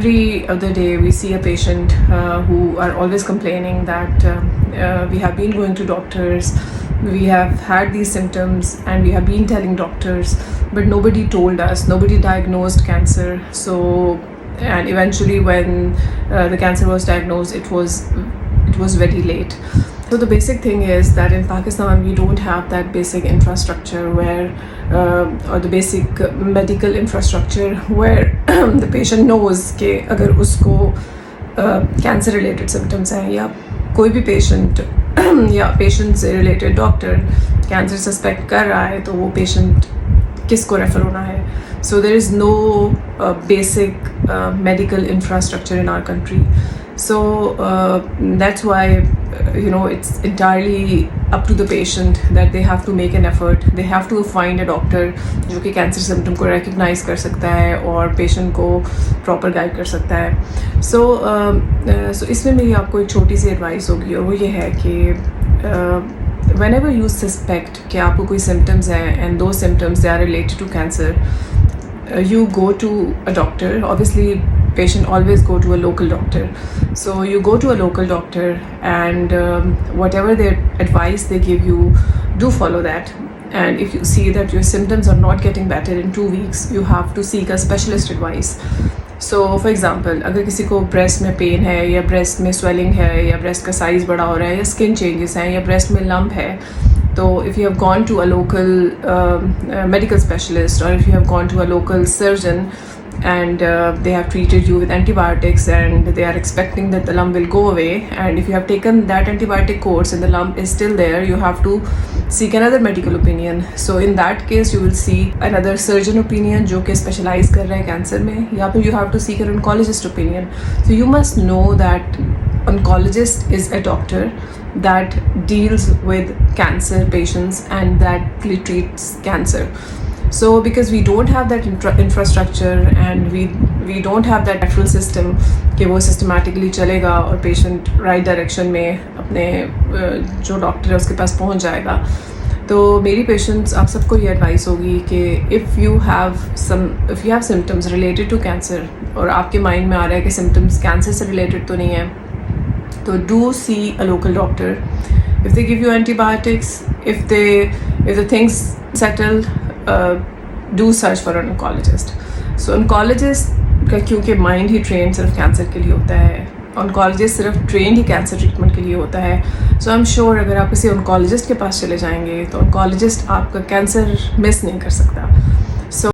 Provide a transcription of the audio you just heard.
every other day we see a patient who are always complaining that we have been going to doctors, we have had these symptoms and we have been telling doctors, but nobody told us, nobody diagnosed cancer. So, and eventually when the cancer was diagnosed, it was very late. So the basic thing is that in Pakistan we don't have that basic infrastructure where or the basic medical infrastructure where the patient knows कि अगर उसको cancer related symptoms हैं या कोई भी patient या patient से related doctor cancer suspect कर रहा है तो वो patient किसको रेफर होना है. So there is no basic medical infrastructure in our country. So that's why it's entirely up to the patient that they have to make an effort. They have to find a doctor जो कि cancer symptom को recognize कर सकता है और patient को proper guide कर सकता है. So इसमें मेरी आपको एक छोटी सी advice होगी और वो ये है कि whenever you suspect कि आपको कोई symptoms हैं and those symptoms they are related to cancer, you go to a doctor. Obviously patient always go to a local doctor, so you go to a local doctor and whatever their advice they give you, do follow that. And if you see that your symptoms are not getting better in 2 weeks, you have to seek a specialist advice. So for example, अगर किसी को breast में pain है या breast में swelling है या breast का size बड़ा हो रहा है या skin changes हैं या breast में lump है, so if you have gone to a local medical specialist or if you have gone to a local surgeon and they have treated you with antibiotics and they are expecting that the lump will go away, and if you have taken that antibiotic course and the lump is still there, you have to seek another medical opinion. So in that case you will see another surgeon opinion जो कि specialize कर रहा है cancer में, या फिर you have to seek an oncologist opinion. So you must know that oncologist is a doctor that deals with cancer patients and that treats cancer. So because we don't have that infrastructure and we don't have that referral system कि वो systematically चलेगा और patient right direction में अपने जो doctor है उसके पास पहुंच जाएगा, तो मेरी patients आप सबको ये advice होगी कि if you have symptoms related to cancer और आपके mind में आ रहा है कि symptoms cancer से related तो नहीं है, तो do see a local doctor. If they give you antibiotics, if the things settle, do search for an oncologist. So oncologist का क्योंकि mind ही trained सिर्फ cancer के लिए होता है, oncologist सिर्फ trained ही cancer treatment के लिए होता है. So I'm sure अगर आप किसी oncologist के पास चले जाएंगे तो oncologist आपका cancer miss नहीं कर सकता.